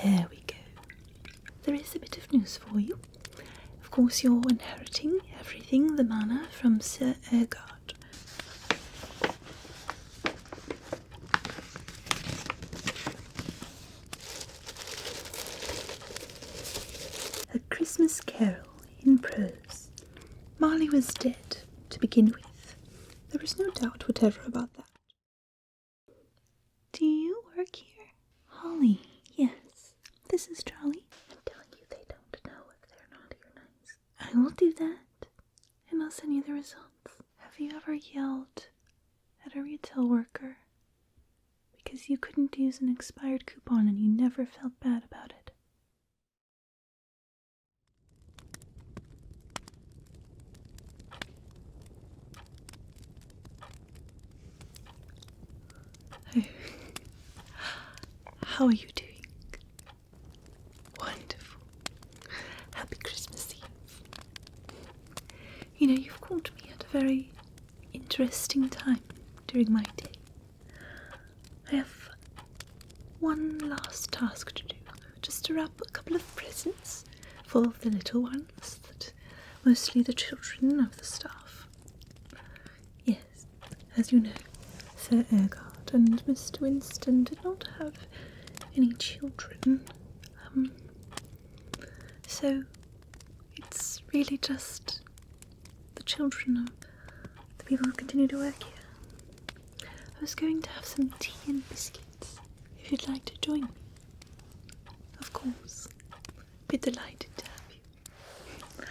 There we go. There is a bit of news for you. Of course, you're inheriting everything, the manor, from Sir Ergard. A Christmas Carol in prose. Marley was dead, to begin with. There is no doubt whatever about that. Do you work here? Holly, yes. This is Charlie. I'm telling you, they don't know if they're naughty or nice. I will do that, and I'll send you the results. Have you ever yelled at a retail worker because you couldn't use an expired coupon and you never felt bad about it? How are you doing? Wonderful. Happy Christmas Eve. You know, you've caught me at a very interesting time during my day. I have one last task to do, just to wrap a couple of presents for the little ones, mostly the children of the staff. Yes, as you know, Sir Ergard and Mr. Winston did not have any children, so it's really just the children of the people who continue to work here. I was going to have some tea and biscuits, if you'd like to join me. Of course, be delighted to have you.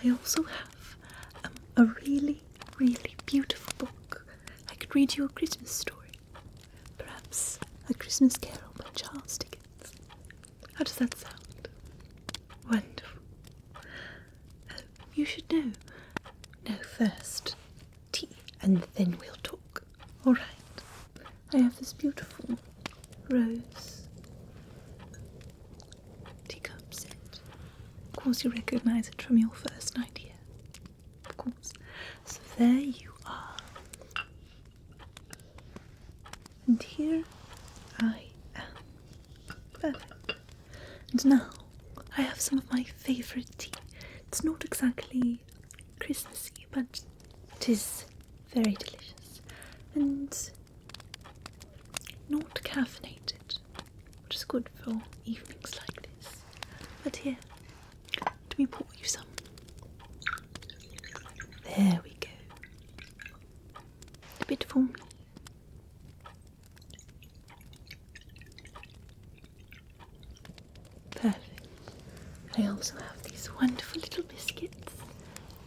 I also have a really, really beautiful book. I could read you a Christmas story, perhaps A Christmas Carol by Charles Dickens. How does that sound? Wonderful. You should know. No, first tea, and then we'll talk. All right. I have this beautiful rose teacup set. Of course, you recognize it from your first night here. Of course. So there you are. And here I am. Perfect. And now I have some of my favourite tea. It's not exactly Christmassy, but it is very delicious. And not caffeinated, which is good for evenings like this. But here, let me pour you some. There we go. A bit for me. Perfect. I also have these wonderful little biscuits.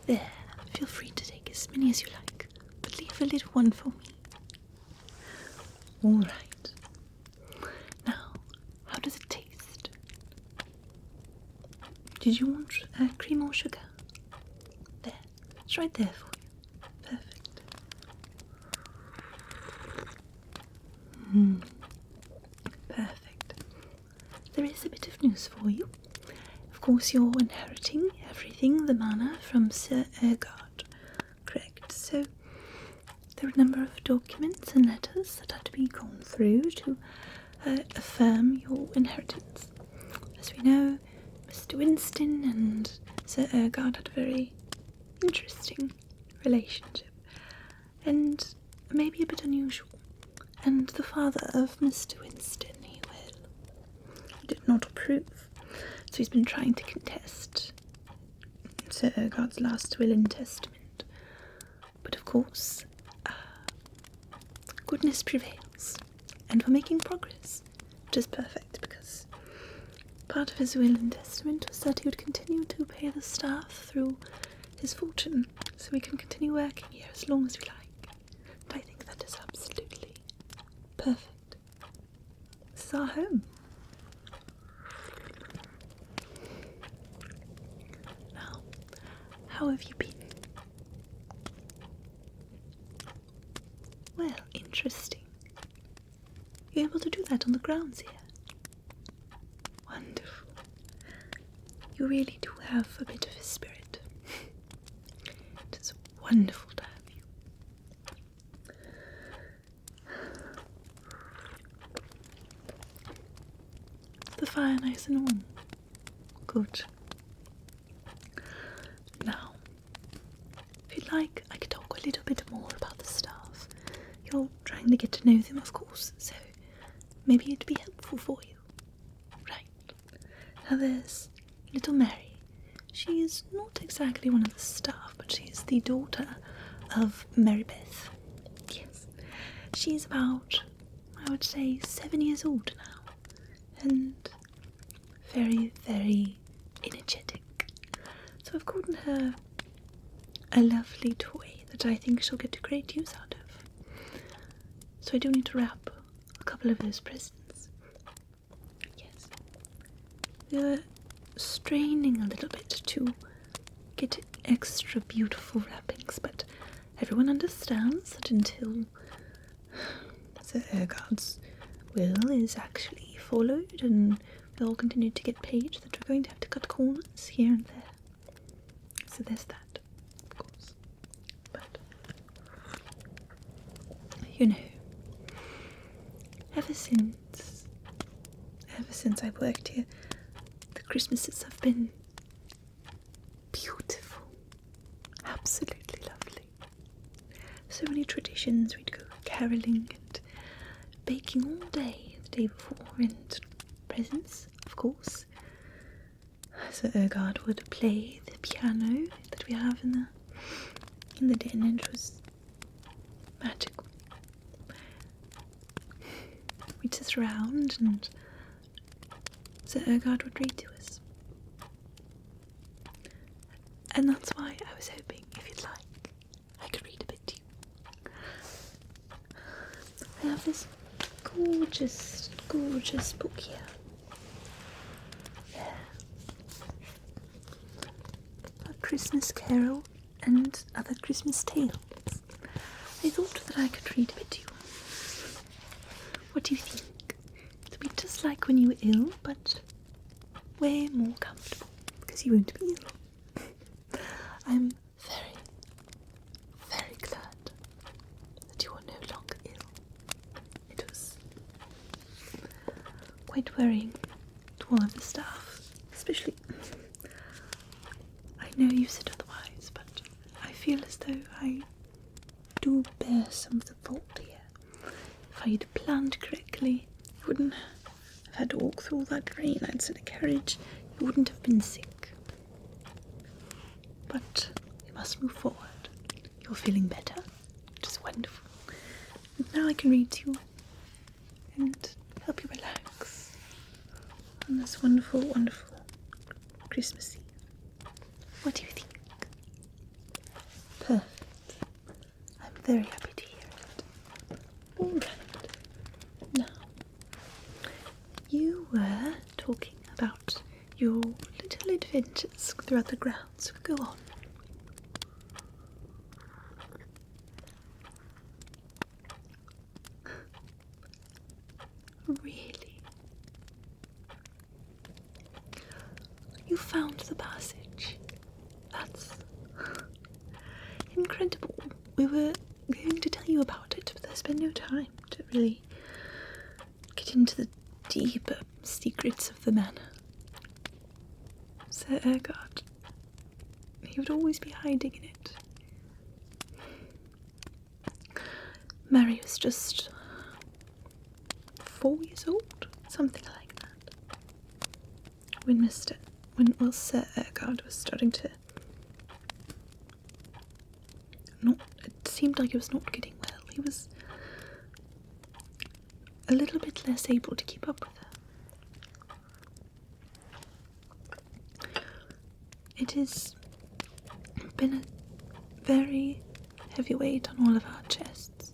There, feel free to take as many as you like, but leave a little one for me. All right. Now, how does it taste? Did you want cream or sugar? There, it's right there for you. Perfect. Perfect. There is a bit of news for you. Of course, you're inheriting everything, the manor, from Sir Ergard. Correct. So, there are a number of documents and letters that had to be gone through to affirm your inheritance. As we know, Mr. Winston and Sir Ergard had a very interesting relationship, and maybe a bit unusual. And the father of Mr. Winston, he did not approve, so he's been trying to contest Sir Ergard's last will and testament. But of course, goodness prevails, and we're making progress, which is perfect, because part of his will and testament was that he would continue to pay the staff through his fortune, so we can continue working here as long as we like. And I think that is absolutely perfect. This is our home. Now, how have you been? Well, interesting. You're able to do that on the grounds here. Wonderful. You really do have a bit of a spirit. It is wonderful to have you. the fire nice and warm? Good. Now, if you'd like, I could talk a little bit more about the staff. You're trying to get to know them, of course, so maybe it'd be helpful for you. Right. Now there's little Mary. She is not exactly one of the staff, but she is the daughter of Mary Beth. Yes. She's about, I would say, 7 years old now, and very, very energetic. So I've called her a lovely toy that I think she'll get a great use out of. So I do need to wrap a couple of those presents. Yes. We're straining a little bit to get extra beautiful wrappings, but everyone understands that until Sir Ergard's will is actually followed and we all continue to get paid, that we're going to have to cut corners here and there. So there's that, of course. But, you know, ever since I've worked here, the Christmases have been beautiful. Absolutely lovely. So many traditions. We'd go caroling and baking all day the day before, and presents, of course. Sir Ergard would play the piano that we have in the den, and it was magical. We'd sit around and Sir Ergard would read to us. And that's why I was hoping, if you'd like, I could read a bit to you. I have this gorgeous, gorgeous book here. There. A Christmas Carol and Other Christmas Tales. I thought that I could read a bit to you. What do you think? It'll be just like when you were ill, but way more comfortable, because you won't be ill. I'm very, very glad that you are no longer ill. It was quite worrying to all of the staff, especially. I know you said otherwise, but I feel as though I do bear some of the fault here. If I had planned correctly, you wouldn't have had to walk through all that rain. I'd sent a carriage. You wouldn't have been sick. But we must move forward. You're feeling better, which is wonderful. And now I can read to you and help you relax on this wonderful, wonderful Christmas Eve. What do you think? Perfect. I'm very happy to hear it. All right. Now, you were talking about your little adventures throughout the grounds, so go on. Really? You found the passage? That's incredible. We were going to tell you about it, but there's been no time to really get into the deeper secrets of the manor. Sir Ergard, he would always be hiding in it. Mary was just 4 years old, something like that, when Sir Ergard was starting to it seemed like he was not getting well. He was a little bit less able to keep up with her. It has been a very heavy weight on all of our chests,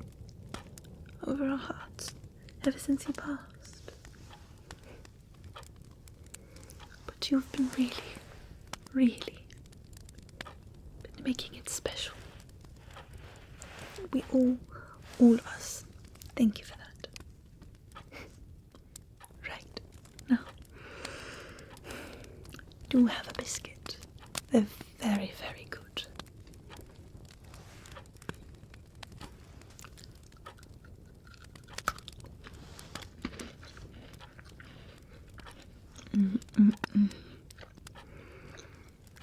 over our hearts, ever since he passed. But you've been really, really been making it special. We all of us, thank you for that. Right, now, do have a biscuit. They're very, very good.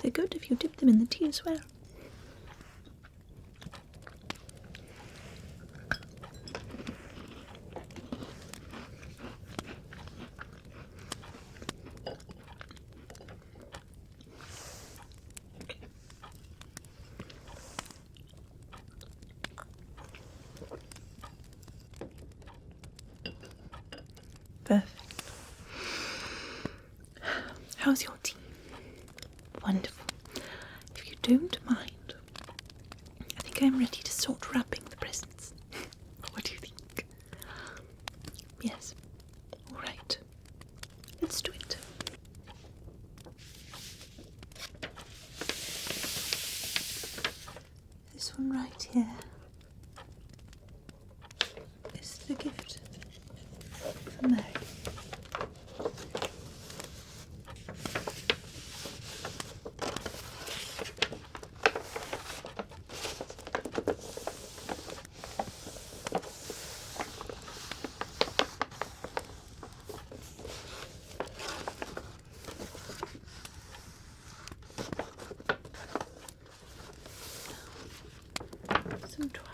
They're good if you dip them in the tea as well. Perfect. How's your tea? Wonderful. If you don't mind, I think I'm ready to start wrapping the presents. What do you think? Yes. All right. Let's do it. This one right here is the gift for Mary. Some twine.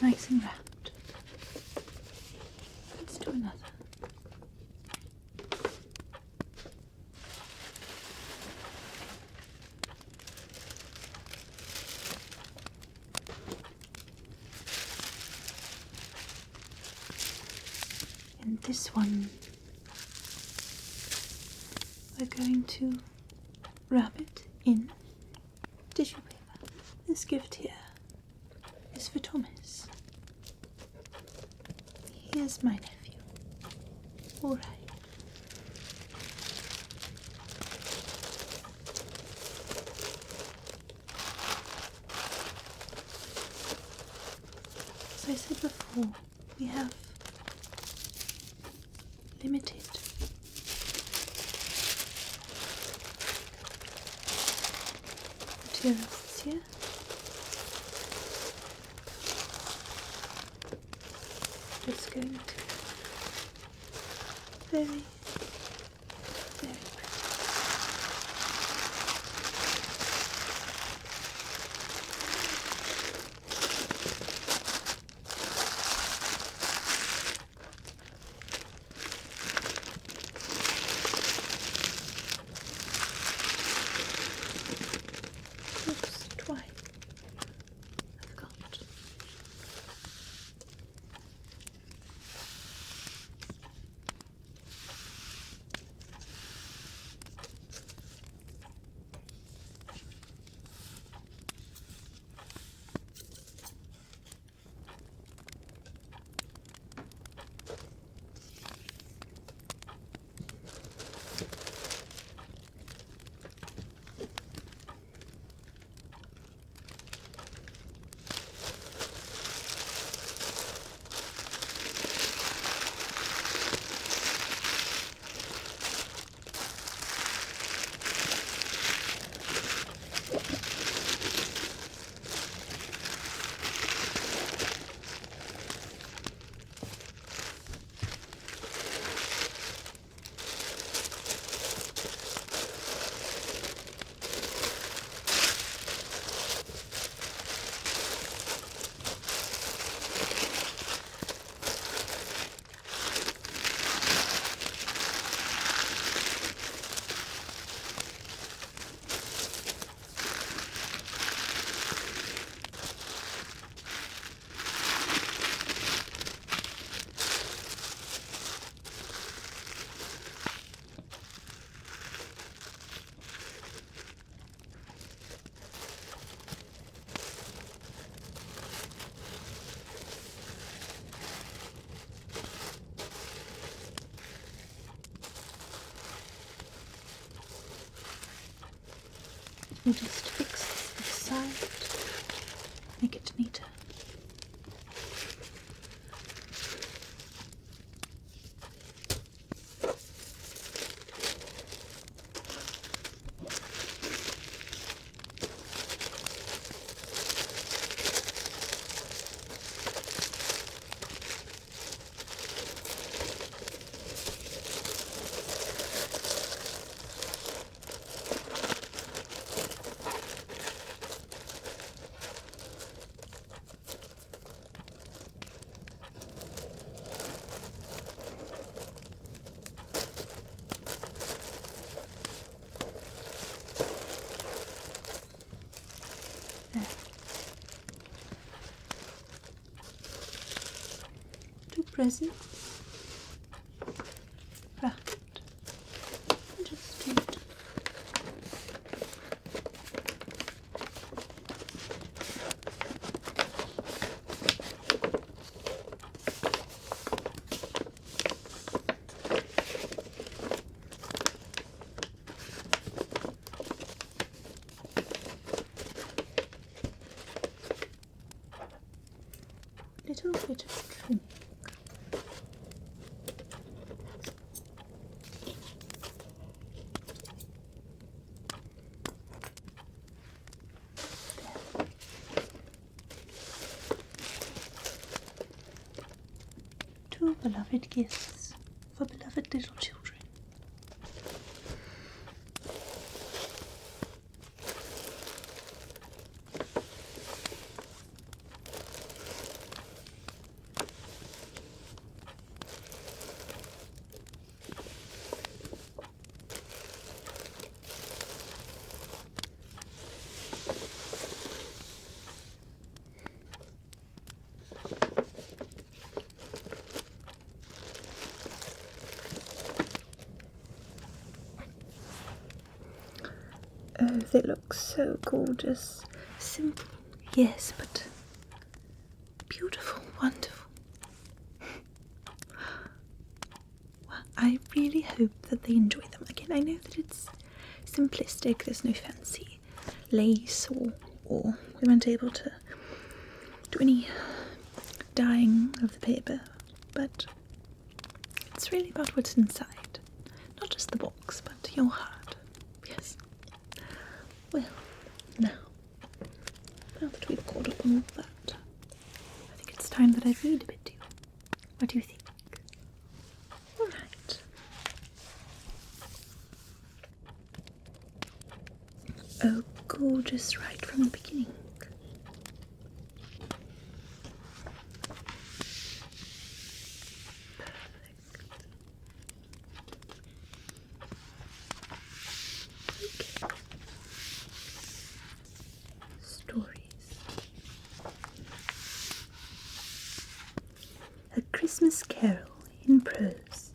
Nice and wrapped. Let's do another. And this one, we're going to wrap it in tissue paper. This gift here is for Thomas. Here's my nephew. All right. As I said before, we have limited materials this year. Just going to very, very pretty. we'll just fix this side, make it neater. Two presents wrapped and just do it. Little bit of trimming. Two beloved gifts for beloved little children. Oh, they look so gorgeous. Simple, yes, but beautiful, wonderful. Well, I really hope that they enjoy them. Again, I know that it's simplistic, there's no fancy lace or we weren't able to do any dyeing of the paper, but it's really about what's inside. Not just the box, but your heart. Yes. Well, now that we've caught up on all that, I think it's time that I read a bit to you. What do you think? All right. Oh, gorgeous right from the beginning. A Christmas Carol in Prose,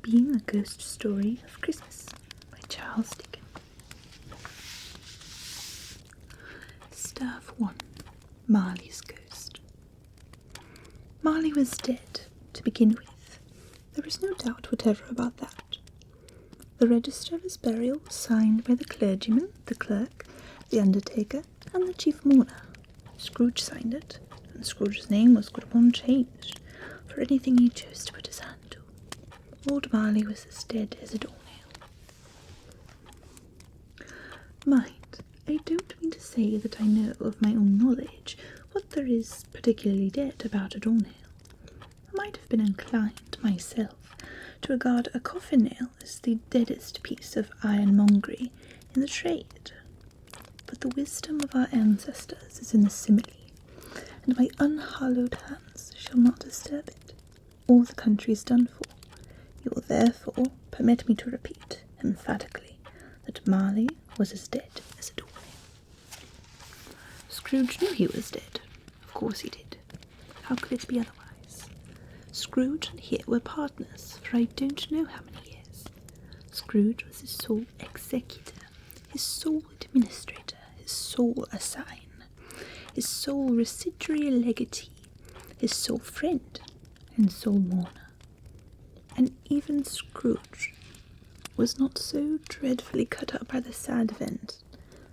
being a ghost story of Christmas by Charles Dickens. Stave 1. Marley's Ghost. Marley was dead, to begin with. There is no doubt whatever about that. The register of his burial was signed by the clergyman, the clerk, the undertaker, and the chief mourner. Scrooge signed it, and Scrooge's name was good upon change for anything he chose to put his hand to. Old Marley was as dead as a doornail. Mind, I don't mean to say that I know of my own knowledge what there is particularly dead about a doornail. I might have been inclined, myself, to regard a coffin nail as the deadest piece of ironmongery in the trade. But the wisdom of our ancestors is in the simile, and my unhallowed hands shall not disturb it. All the country is done for. You will therefore permit me to repeat emphatically that Marley was as dead as a doornail. Scrooge knew he was dead. Of course he did. How could it be otherwise? Scrooge and he were partners for I don't know how many years. Scrooge was his sole executor, his sole administrator, his sole assign, his sole residuary legatee, his sole friend, and sole mourner. And even Scrooge was not so dreadfully cut up by the sad event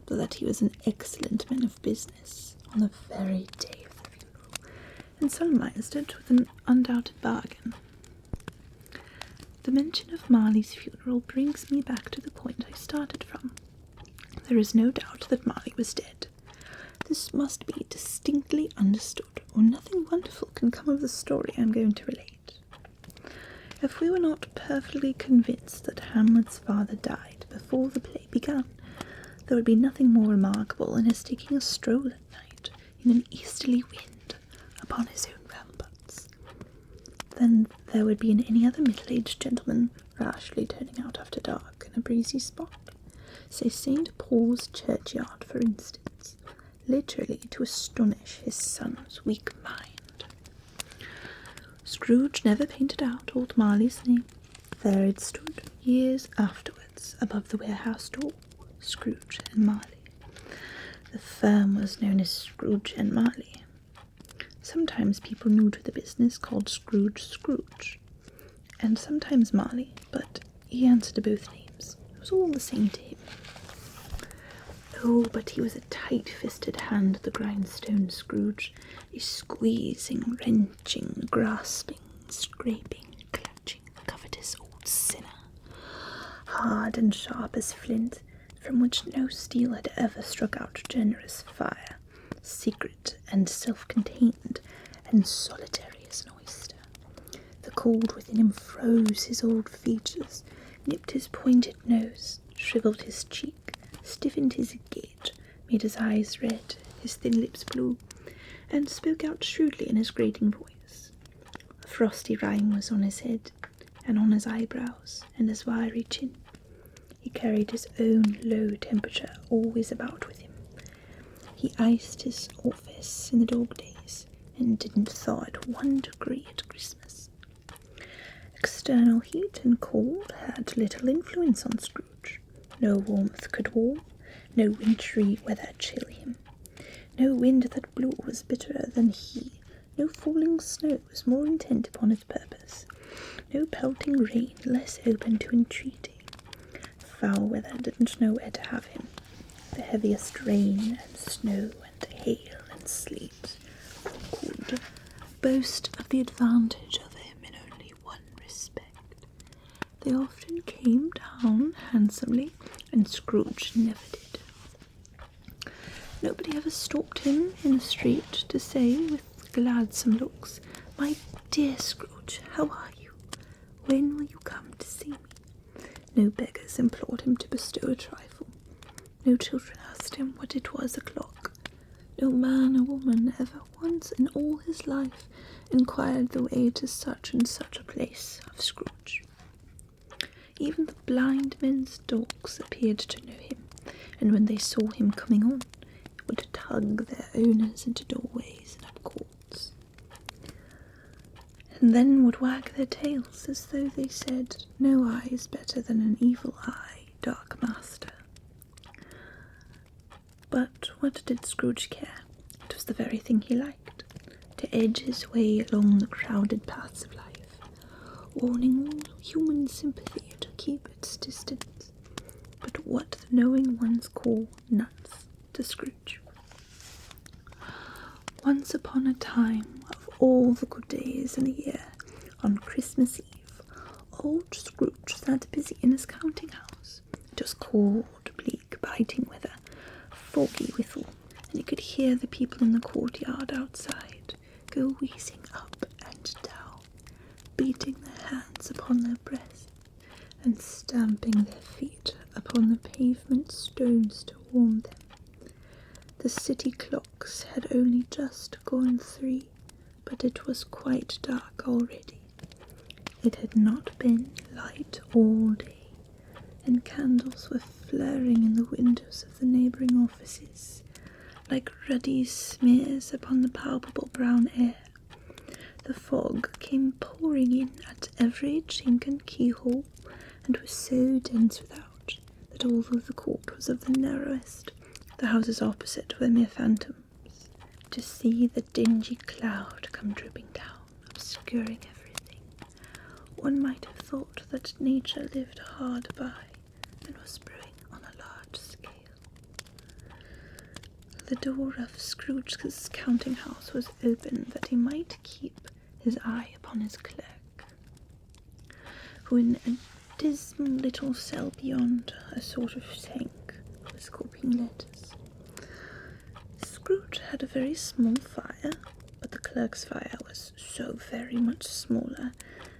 but that he was an excellent man of business on the very day of the funeral, and solemnized it with an undoubted bargain. The mention of Marley's funeral brings me back to the point I started from. There is no doubt that Marley was dead. This must be distinctly understood, or nothing wonderful can come of the story I am going to relate. If we were not perfectly convinced that Hamlet's father died before the play began, there would be nothing more remarkable in his taking a stroll at night in an easterly wind upon his own ramparts than there would be in any other middle-aged gentleman rashly turning out after dark in a breezy spot, say St. Paul's churchyard, for instance, literally to astonish his son's weak mind. Scrooge never painted out old Marley's name. There it stood, years afterwards, above the warehouse door, Scrooge and Marley. The firm was known as Scrooge and Marley. Sometimes people new to the business called Scrooge, and sometimes Marley, but he answered to both names. It was all the same to him. Oh, but he was a tight-fisted hand at the grindstone, Scrooge, a squeezing, wrenching, grasping, scraping, clutching, covetous old sinner, hard and sharp as flint, from which no steel had ever struck out generous fire, secret and self-contained, and solitary as an oyster. The cold within him froze his old features, nipped his pointed nose, shrivelled his cheek, stiffened his gait, made his eyes red, his thin lips blue, and spoke out shrewdly in his grating voice. A frosty rime was on his head, and on his eyebrows, and his wiry chin. He carried his own low temperature always about with him. He iced his office in the dog days, and didn't thaw it 1 degree at Christmas. External heat and cold had little influence on Scrooge. No warmth could warm, no wintry weather chill him. No wind that blew was bitterer than he, no falling snow was more intent upon its purpose, no pelting rain less open to entreaty. Foul weather didn't know where to have him. The heaviest rain and snow and hail and sleet could boast of the advantage of him in only one respect. They often came down handsomely, and Scrooge never did. Nobody ever stopped him in the street to say, with gladsome looks, "My dear Scrooge, how are you? When will you come to see me?" No beggars implored him to bestow a trifle. No children asked him what it was o'clock. No man or woman ever once in all his life inquired the way to such and such a place of Scrooge. Even the blind men's dogs appeared to know him, and when they saw him coming on, would tug their owners into doorways and up courts, and then would wag their tails as though they said, "No eye is better than an evil eye, dark master." But what did Scrooge care? It was the very thing he liked, to edge his way along the crowded paths of life, warning all human sympathy to keep its distance. But what the knowing ones call nuts to Scrooge. Once upon a time, of all the good days in the year, on Christmas Eve, old Scrooge sat busy in his counting-house. It was cold, bleak, biting weather, foggy withal, and he could hear the people in the courtyard outside go wheezing up and down, beating their hands upon their breasts, and stamping their feet upon the pavement stones to warm them. The city clocks had only just gone 3, but it was quite dark already. It had not been light all day, and candles were flaring in the windows of the neighbouring offices, like ruddy smears upon the palpable brown air. The fog came pouring in at every chink and keyhole, and was so dense without that although the court was of the narrowest, the houses opposite were mere phantoms. To see the dingy cloud come drooping down, obscuring everything, one might have thought that nature lived hard by and was brewing on a large scale. The door of Scrooge's counting house was open that he might keep his eye upon his clerk, who in a dismal little cell beyond a sort of tank was copying letters. Scrooge had a very small fire, but the clerk's fire was so very much smaller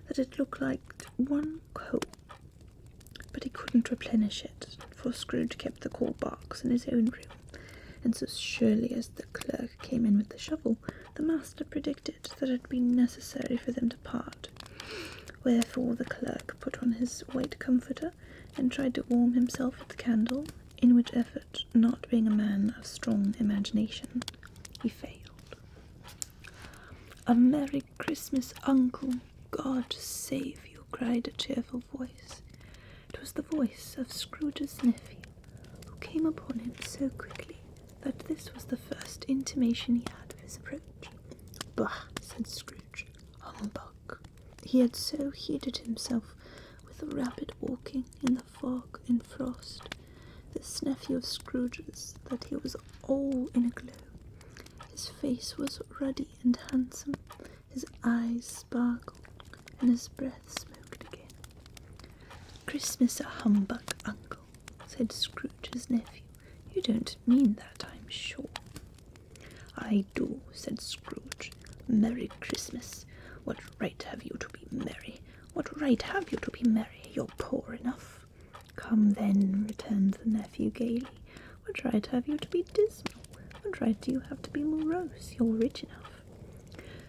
that it looked like one coal. But he couldn't replenish it, for Scrooge kept the coal box in his own room, and so surely as the clerk came in with the shovel, the master predicted that it would be necessary for them to part. Wherefore the clerk put on his white comforter and tried to warm himself with the candle, in which effort, not being a man of strong imagination, he failed. "A Merry Christmas, Uncle! God save you!" cried a cheerful voice. It was the voice of Scrooge's nephew, who came upon him so quickly that this was the first intimation he had of his approach. "Bah!" said Scrooge. "Humbug!" He had so heated himself with rapid walking in the fog and frost, this nephew of Scrooge's, that he was all in a glow. His face was ruddy and handsome, his eyes sparkled, and his breath smoked again. "Christmas a humbug, Uncle," said Scrooge's nephew. "You don't mean that, I'm sure." "I do," said Scrooge. "Merry Christmas! What right have you to be merry? What right have you to be merry? You're poor enough." "Come then," returned the nephew gaily. "What right have you to be dismal? What right do you have to be morose? You're rich enough."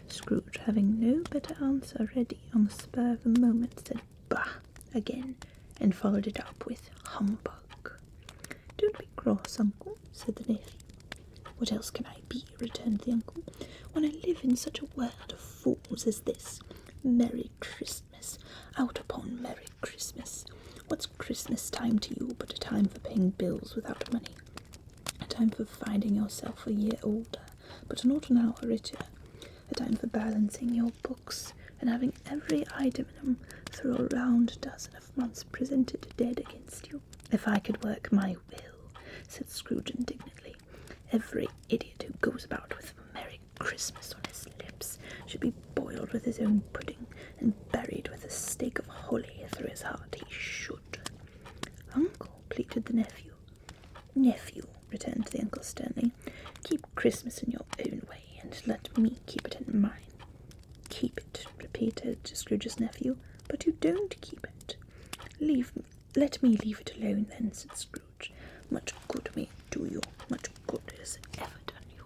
Scrooge, having no better answer ready on the spur of the moment, said "Bah!" again, and followed it up with "Humbug." "Don't be cross, Uncle," said the nephew. "What else can I be?" returned the uncle, "when I live in such a world of fools as this? Merry Christmas! Out upon Merry Christmas! What's Christmas time to you but a time for paying bills without money? A time for finding yourself a year older, but not an hour richer? A time for balancing your books and having every item in them through a round dozen of months presented dead against you?" "If I could work my will," said Scrooge indignantly, "every idiot who goes about with Merry Christmas on his lips should be boiled with his own pudding and buried with a stake of holly through his heart. He should." "Uncle," pleaded the nephew. "Nephew," returned the uncle sternly, "keep Christmas in your own way, and let me keep it in mine." "Keep it," repeated Scrooge's nephew, "but you don't keep it." "Let me leave it alone then," said Scrooge. "Much good may it do you, much good has ever done you."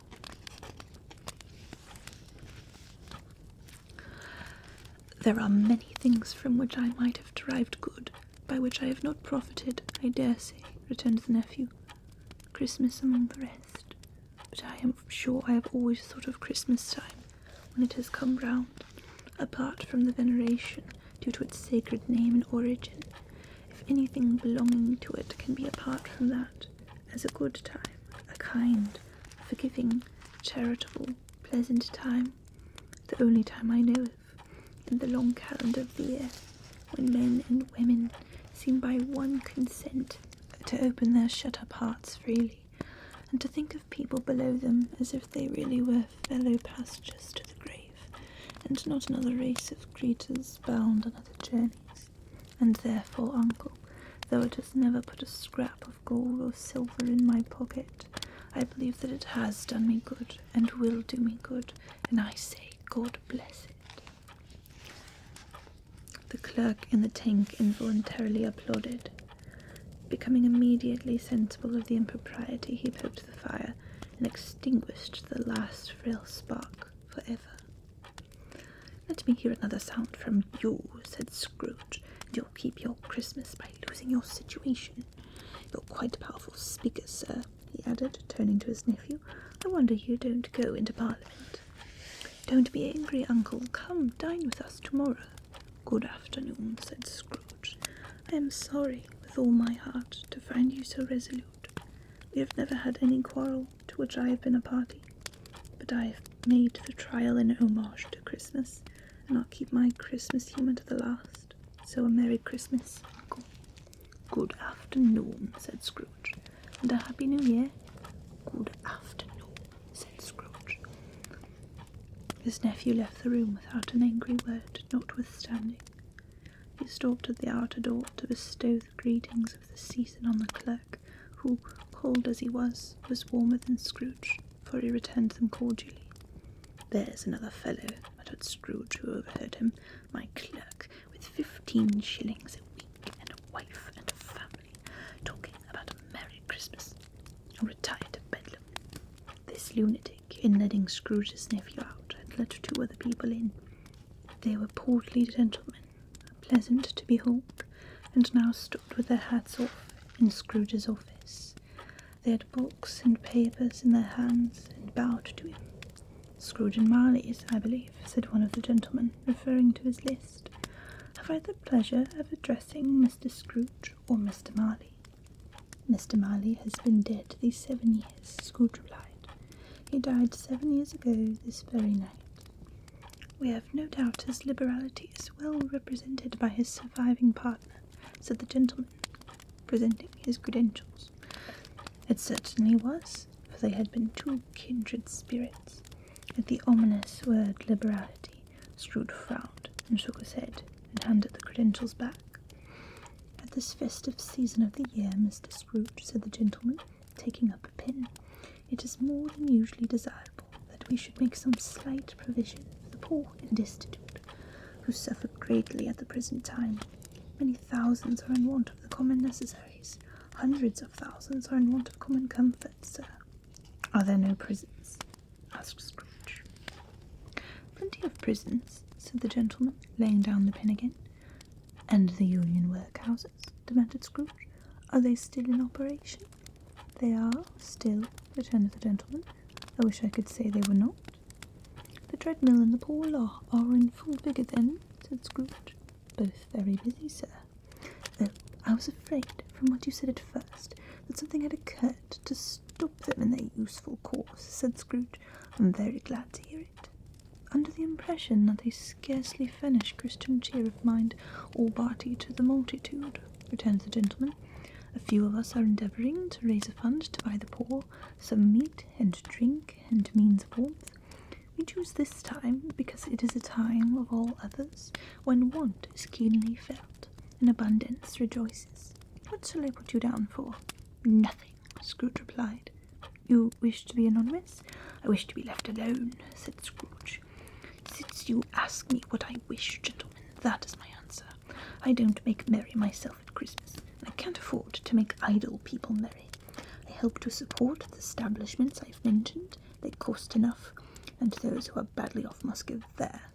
"There are many things from which I might have derived good, by which I have not profited, I dare say," returned the nephew. "Christmas among the rest. But I am sure I have always thought of Christmas time, when it has come round, apart from the veneration due to its sacred name and origin, if anything belonging to it can be apart from that, as a good time, a kind, forgiving, charitable, pleasant time, the only time I know of, in the long calendar of the year, when men and women seem by one consent to open their shut-up hearts freely, and to think of people below them as if they really were fellow passengers to the grave, and not another race of creatures bound on other journeys. And therefore, Uncle, though it has never put a scrap of gold or silver in my pocket, I believe that it has done me good, and will do me good, and I say, God bless it." The clerk in the tank involuntarily applauded. Becoming immediately sensible of the impropriety, he poked the fire and extinguished the last frail spark for ever. "Let me hear another sound from you," said Scrooge, "and you'll keep your Christmas by losing your situation. You're quite a powerful speaker, sir," he added, turning to his nephew. "I wonder you don't go into Parliament." "Don't be angry, Uncle. Come, dine with us tomorrow." "Good afternoon," said Scrooge. "I am sorry, with all my heart, to find you so resolute. We have never had any quarrel to which I have been a party, but I have made the trial in homage to Christmas, and I'll keep my Christmas humour to the last. So a Merry Christmas, Uncle." "Good afternoon," said Scrooge, "and a Happy New Year." "Good afternoon," said Scrooge. His nephew left the room without an angry word, notwithstanding. He stopped at the outer door to bestow the greetings of the season on the clerk, who, cold as he was warmer than Scrooge, for he returned them cordially. "There's another fellow," muttered Scrooge, who overheard him. "My clerk, with 15 shillings a week, and a wife and a family, talking about a merry Christmas. I'll retire to Bedlam." This lunatic, in letting Scrooge's nephew out, had let 2 other people in. They were portly gentlemen, pleasant to behold, and now stood with their hats off in Scrooge's office. They had books and papers in their hands, and bowed to him. "Scrooge and Marley's, I believe," said one of the gentlemen, referring to his list. "Have I the pleasure of addressing Mr. Scrooge or Mr. Marley?" "Mr. Marley has been dead these 7 years," Scrooge replied. "He died 7 years ago this very night. We have no doubt his liberality is well represented by his surviving partner," said the gentleman, presenting his credentials. It certainly was, for they had been 2 kindred spirits. At the ominous word liberality, Scrooge frowned and shook his head and handed the credentials back. "At this festive season of the year, Mr. Scrooge," said the gentleman, taking up a pen, "it is more than usually desirable that we should make some slight provision for the poor and destitute, who suffer greatly at the present time. Many thousands are in want of the common necessaries. Hundreds of thousands are in want of common comforts, sir." "Are there no prisons?" asked Scrooge. "Plenty of prisons," said the gentleman, laying down the pen again. "And the Union workhouses?" demanded Scrooge. "Are they still in operation?" "They are, still," returned the gentleman. "I wish I could say they were not." "The treadmill and the poor law are in full vigour then?" said Scrooge. "Both very busy, sir." "Oh, I was afraid, from what you said at first, that something had occurred to stop them in their useful course," said Scrooge. "I'm very glad to hear it." "Under the impression that they scarcely furnish Christian cheer of mind or body to the multitude," returned the gentleman. "A few of us are endeavouring to raise a fund to buy the poor some meat and drink and means of warmth. We choose this time because it is a time of all others when want is keenly felt and abundance rejoices. What shall I put you down for?" "Nothing," Scrooge replied. "You wish to be anonymous?" "I wish to be left alone," said Scrooge. "Since you ask me what I wish, gentlemen, that is my answer. I don't make merry myself at Christmas, and I can't afford to make idle people merry. I help to support the establishments I've mentioned. They cost enough, and those who are badly off must go there."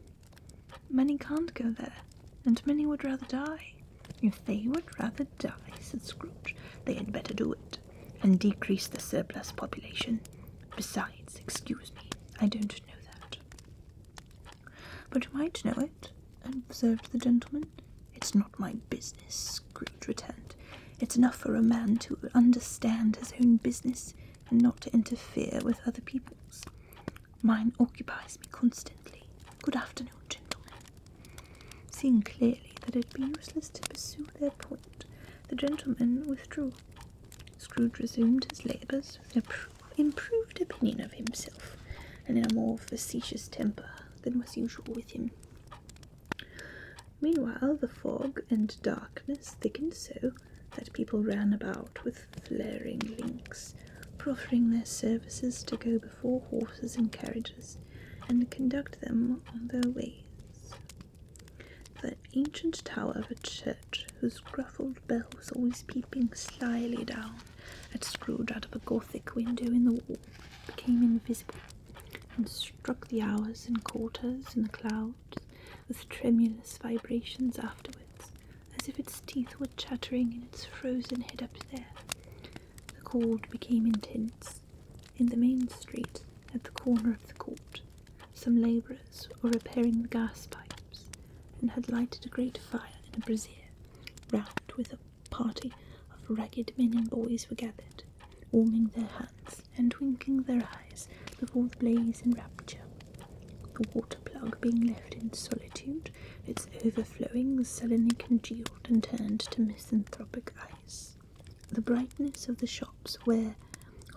"Many can't go there, and many would rather die." "If they would rather die," said Scrooge, "they had better do it, and decrease the surplus population. Besides, excuse me, I don't know that." "But you might know it," observed the gentleman. "It's not my business," Scrooge returned. "It's enough for a man to understand his own business and not to interfere with other people's. Mine occupies me constantly. Good afternoon, gentlemen." Seeing clearly that it would be useless to pursue their point, the gentleman withdrew. Scrooge resumed his labours with an improved opinion of himself, and in a more facetious temper than was usual with him. Meanwhile the fog and darkness thickened so that people ran about with flaring links, proffering their services to go before horses and carriages, and conduct them on their ways. The ancient tower of a church, whose gruffled bell was always peeping slyly down at Scrooge out of a Gothic window in the wall, became invisible, and struck the hours and quarters in the clouds with tremulous vibrations afterwards, as if its teeth were chattering in its frozen head up there. The cold became intense. In the main street, at the corner of the court, some labourers were repairing the gas pipes, and had lighted a great fire in a brazier, round with a party of ragged men and boys were gathered, warming their hands and winking their eyes before the blaze in rapture. The water plug being left in solitude, its overflowing sullenly congealed and turned to misanthropic ice. The brightness of the shops where,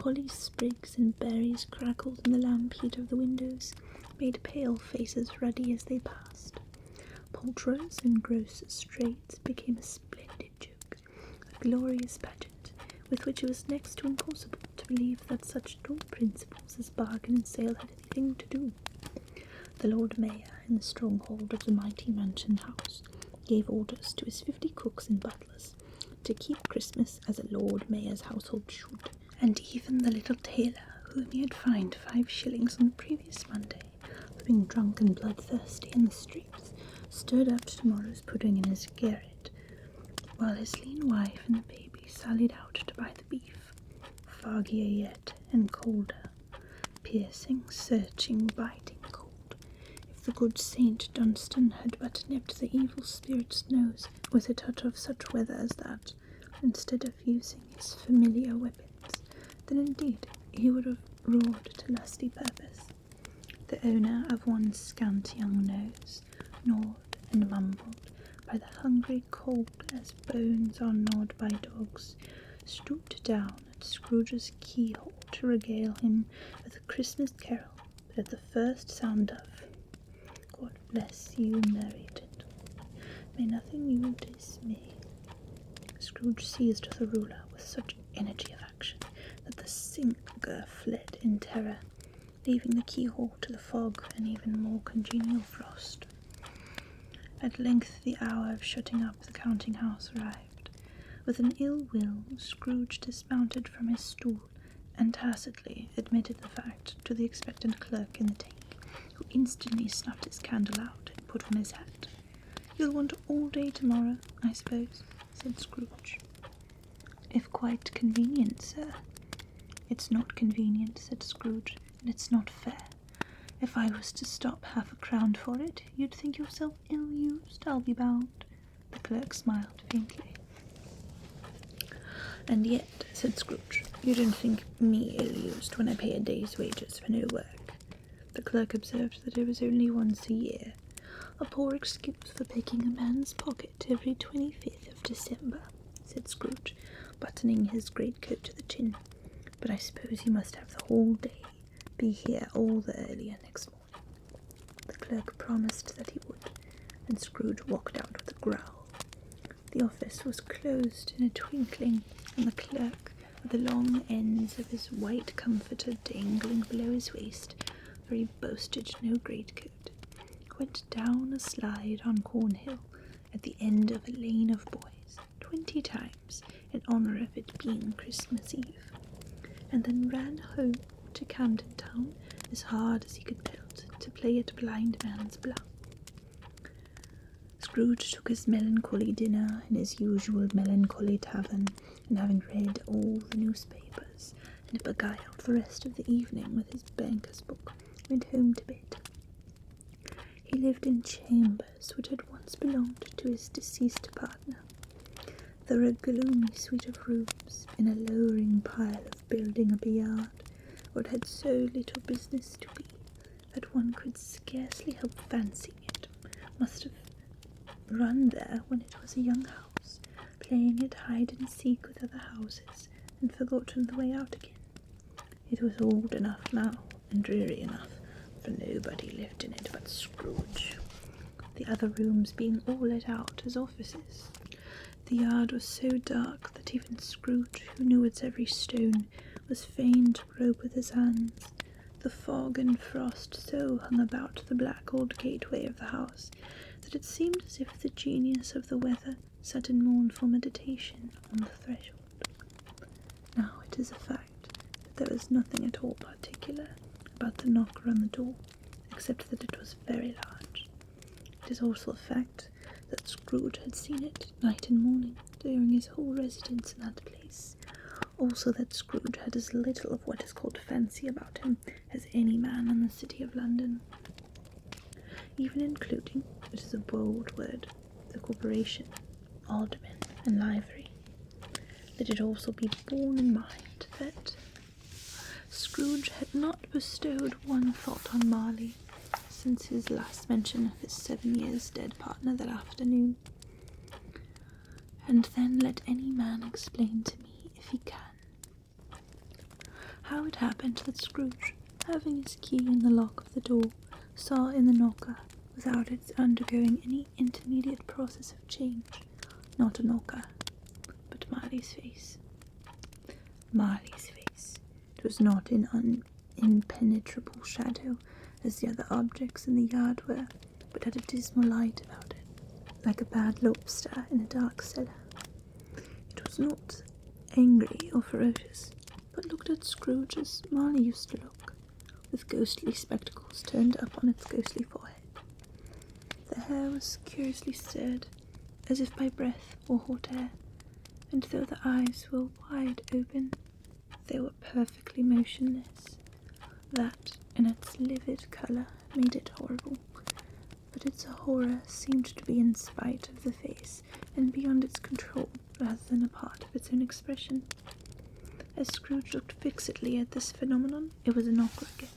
Holly sprigs and berries crackled in the lamp heat of the windows, made pale faces ruddy as they passed. Poulterers and grocers' trades became a splendid joke, a glorious pageant, with which it was next to impossible to believe that such dull principles as bargain and sale had anything to do. The Lord Mayor, in the stronghold of the mighty mansion house, gave orders to his 50 cooks and butlers to keep Christmas as a Lord Mayor's household should, and even the little tailor, whom he had fined 5 shillings on the previous Monday for being drunk and bloodthirsty in the streets, stirred up tomorrow's pudding in his garret, while his lean wife and the baby sallied out to buy the beef, foggier yet and colder, piercing, searching, biting cold. If the good Saint Dunstan had but nipped the evil spirit's nose with a touch of such weather as that, instead of using his familiar weapons, then indeed he would have roared to lusty purpose. The owner of one scant young nose, gnawed and mumbled by the hungry cold as bones are gnawed by dogs, stooped down at Scrooge's keyhole to regale him with a Christmas carol, but at the first sound of "God bless you, merry gentlemen, may nothing you dismay," Scrooge seized the ruler with such energy of action that the sinker fled in terror, leaving the keyhole to the fog and even more congenial frost. At length the hour of shutting up the counting-house arrived. With an ill will, Scrooge dismounted from his stool and tacitly admitted the fact to the expectant clerk in the tank, who instantly snuffed his candle out and put on his hat. "You'll want all day tomorrow, I suppose," said Scrooge. "If quite convenient, sir." "It's not convenient," said Scrooge, "and it's not fair. If I was to stop half a crown for it, you'd think yourself ill-used, I'll be bound." The clerk smiled faintly. "And yet," said Scrooge, "you don't think me ill-used when I pay a day's wages for no work." The clerk observed that it was only once a year, a poor excuse for picking a man's pocket every 25th of December, said Scrooge, buttoning his greatcoat to the chin. "But I suppose you must have the whole day. Be here all the earlier next morning." The clerk promised that he would, and Scrooge walked out with a growl. The office was closed in a twinkling, and the clerk, with the long ends of his white comforter dangling below his waist, for he boasted no greatcoat, went down a slide on Cornhill at the end of a lane of boys 20 times in honour of it being Christmas Eve, and then ran home to Camden Town as hard as he could pelt to play at blind man's bluff. Scrooge took his melancholy dinner in his usual melancholy tavern, and having read all the newspapers and beguiled the rest of the evening with his banker's book, went home to bed. He lived in chambers which had once belonged to his deceased partner. They were a gloomy suite of rooms in a lowering pile of building up a yard, where it had so little business to be that one could scarcely help fancying it must have run there when it was a young house, playing at hide-and-seek with other houses, and forgotten the way out again. It was old enough now, and dreary enough, for nobody lived in it but Scrooge, the other rooms being all let out as offices. The yard was so dark that even Scrooge, who knew its every stone, was fain to grope with his hands. The fog and frost so hung about the black old gateway of the house that it seemed as if the genius of the weather sat in mournful meditation on the threshold. Now it is a fact that there was nothing at all particular about the knocker on the door, except that it was very large. It is also a fact that Scrooge had seen it night and morning during his whole residence in that place. Also that Scrooge had as little of what is called fancy about him as any man in the city of London, even including, which is a bold word, the corporation, aldermen, and livery. Let it also be borne in mind that Scrooge had not bestowed one thought on Marley since his last mention of his 7 years dead partner that afternoon. And then let any man explain to me, if he can, how it happened that Scrooge, having his key in the lock of the door, saw in the knocker, without its undergoing any intermediate process of change, not a knocker, but Marley's face. Marley's face. It was not in impenetrable shadow as the other objects in the yard were, but had a dismal light about it, like a bad lobster in a dark cellar. It was not angry or ferocious, but looked at Scrooge as Marley used to look, with ghostly spectacles turned up on its ghostly forehead. The hair was curiously stirred, as if by breath or hot air, and though the eyes were wide open, they were perfectly motionless. That, in its livid colour, made it horrible, but its horror seemed to be in spite of the face and beyond its control rather than a part of its own expression. As Scrooge looked fixedly at this phenomenon, it was a knocker again.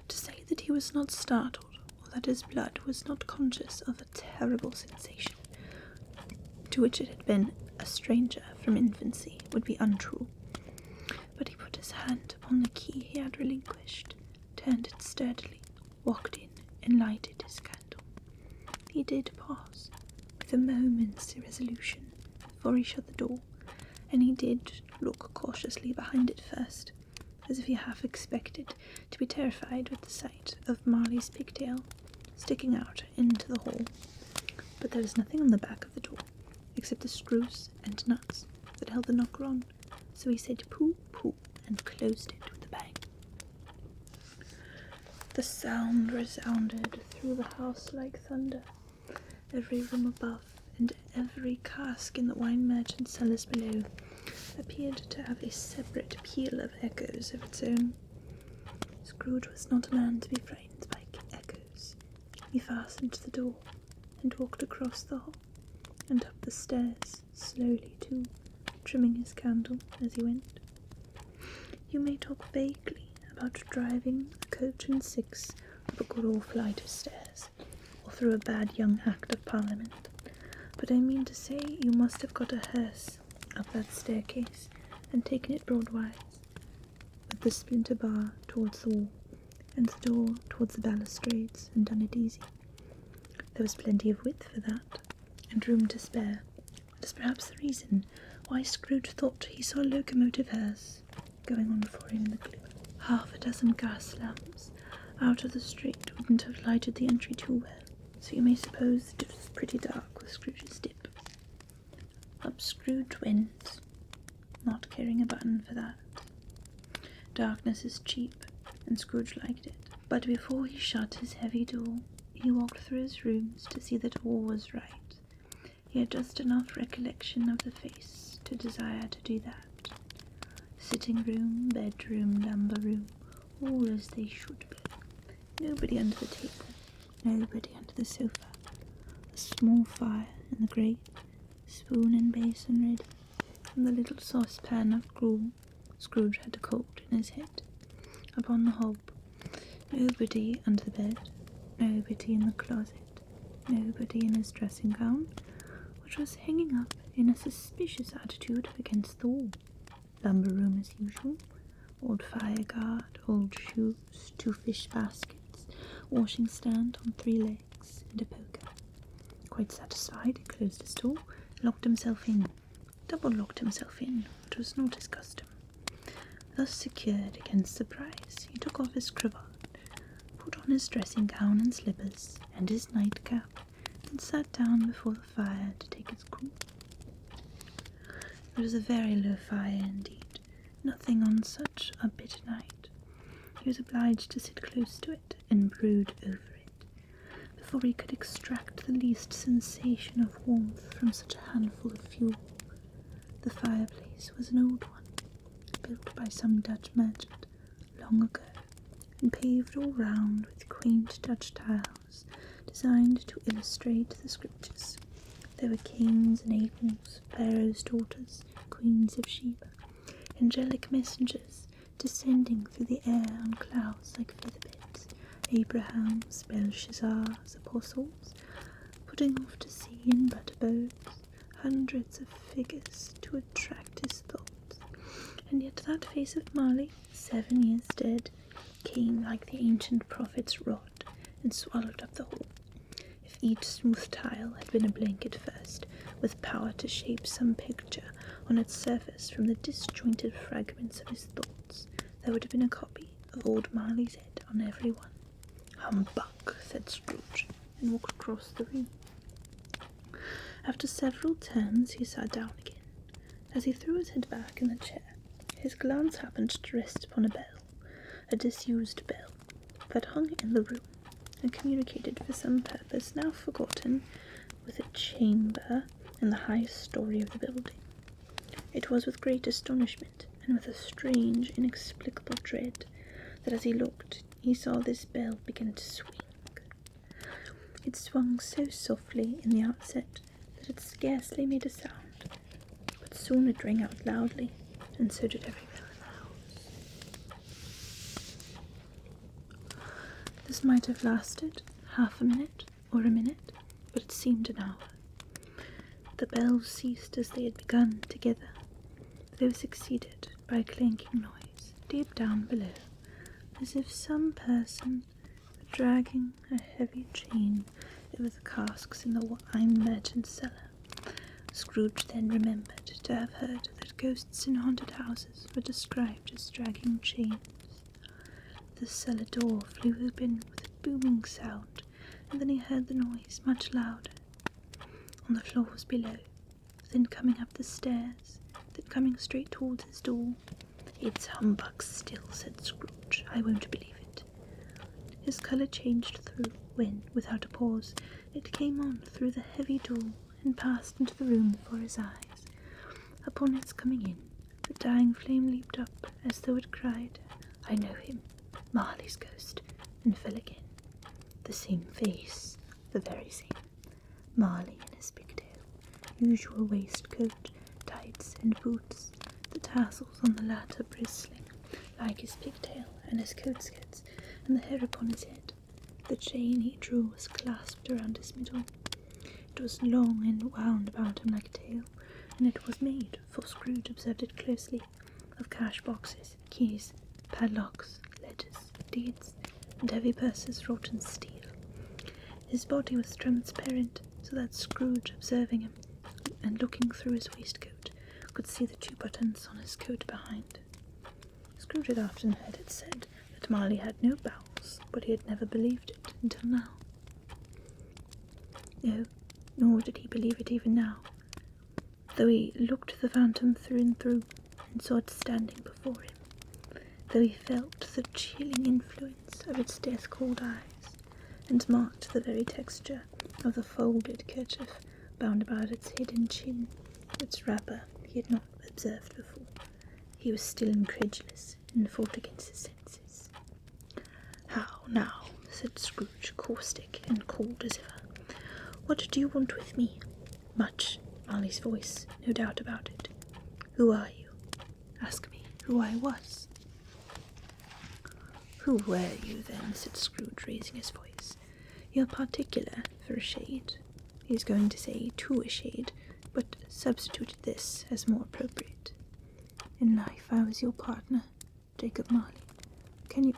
To say that he was not startled, or that his blood was not conscious of a terrible sensation, to which it had been a stranger from infancy, would be untrue. But he put his hand upon the key he had relinquished, turned it sturdily, walked in, and lighted his candle. He did pause, with a moment's irresolution, before he shut the door, and he did look cautiously behind it first, as if he half expected to be terrified with the sight of Marley's pigtail sticking out into the hall. But there was nothing on the back of the door, except the screws and nuts that held the knocker on, so he said "pooh, pooh," and closed it with a bang. The sound resounded through the house like thunder. Every room above and every cask in the wine merchant's cellars below appeared to have a separate peal of echoes of its own. Scrooge was not a man to be frightened by echoes. He fastened the door and walked across the hall and up the stairs, slowly too, trimming his candle as he went. You may talk vaguely about driving a coach and six up a good old flight of stairs, or through a bad young Act of Parliament, but I mean to say you must have got a hearse up that staircase and taken it broadwise, with the splinter bar towards the wall, and the door towards the balustrades, and done it easy. There was plenty of width for that, and room to spare. That is perhaps the reason why Scrooge thought he saw a locomotive hearse going on before him in the gloom. Half a dozen gas lamps out of the street wouldn't have lighted the entry too well, so you may suppose that it was pretty dark with Scrooge's dip. Up Scrooge went, not caring a button for that. Darkness is cheap, and Scrooge liked it. But before he shut his heavy door, he walked through his rooms to see that all was right. He had just enough recollection of the face to desire to do that. Sitting room, bedroom, lumber room, all as they should be. Nobody under the table, nobody under the sofa. A small fire in the grate, spoon and basin ready, and the little saucepan of gruel Scrooge had cold in his head upon the hob. Nobody under the bed, nobody in the closet, nobody in his dressing gown, which was hanging up in a suspicious attitude against the wall. Lumber room as usual, old fire guard, old shoes, 2 fish baskets, washing stand on 3 legs, and a poker. Quite satisfied, he closed his door, locked himself in, double-locked himself in, which was not his custom. Thus secured against surprise, he took off his cravat, put on his dressing gown and slippers, and his nightcap, and sat down before the fire to take its cool. It was a very low fire indeed, nothing on such a bitter night. He was obliged to sit close to it and brood over it, before he could extract the least sensation of warmth from such a handful of fuel. The fireplace was an old one, built by some Dutch merchant long ago, and paved all round with quaint Dutch tiles designed to illustrate the scriptures. There were Cains and Abels, Pharaoh's daughters, queens of Sheba, angelic messengers descending through the air on clouds like featherbeds, Abraham's, Belshazzar's apostles, putting off to sea in butterboats, hundreds of figures to attract his thoughts, and yet that face of Marley, 7 years dead, came like the ancient prophet's rod, and swallowed up the whole. If each smooth tile had been a blanket first, with power to shape some picture on its surface from the disjointed fragments of his thoughts, there would have been a copy of old Marley's head on every one. "Humbug," said Scrooge, and walked across the room. After several turns he sat down again. As he threw his head back in the chair, his glance happened to rest upon a bell, a disused bell, that hung in the room, and communicated for some purpose now forgotten with a chamber in the highest story of the building. It was with great astonishment, and with a strange, inexplicable dread, that as he looked, he saw this bell begin to swing. It swung so softly in the outset that it scarcely made a sound, but soon it rang out loudly, and so did every bell in the house. This might have lasted half a minute or a minute, but it seemed an hour. The bells ceased as they had begun together. They were succeeded by a clanking noise deep down below, as if some person were dragging a heavy chain over the casks in the wine merchant's cellar. Scrooge then remembered to have heard that ghosts in haunted houses were described as dragging chains. The cellar door flew open with a booming sound, and then he heard the noise much louder. On the floors below, then coming up the stairs, then coming straight towards his door. "It's humbug still," said Scrooge. "I won't believe it." His colour changed through when, without a pause, it came on through the heavy door and passed into the room before his eyes. Upon its coming in, the dying flame leaped up as though it cried, "I know him, Marley's ghost," and fell again. The same face, the very same. Marley in his pigtail, usual waistcoat, tights, and boots, the tassels on the latter bristling like his pigtail and his coat skirts, and the hair upon his head. The chain he drew was clasped around his middle. It was long and wound about him like a tail, and it was made, for Scrooge observed it closely, of cash boxes, keys, padlocks, ledgers, deeds, and heavy purses wrought in steel. His body was transparent, so that Scrooge, observing him, and looking through his waistcoat, could see the 2 buttons on his coat behind. Scrooge had often heard it said that Marley had no bowels, but he had never believed it until now. No, nor did he believe it even now, though he looked the phantom through and through, and saw it standing before him, though he felt the chilling influence of its death-cold eyes, and marked the very texture of the folded kerchief bound about its head and chin, its wrapper he had not observed before. He was still incredulous, and fought against his senses. "How now?" said Scrooge, caustic and cold as ever. "What do you want with me?" Much, Marley's voice, no doubt about it. "Who are you?" "Ask me who I was." "Who were you, then?" said Scrooge, raising his voice. "You're particular, for a shade." He was going to say to a shade, but substituted this as more appropriate. "In life I was your partner, Jacob Marley. Can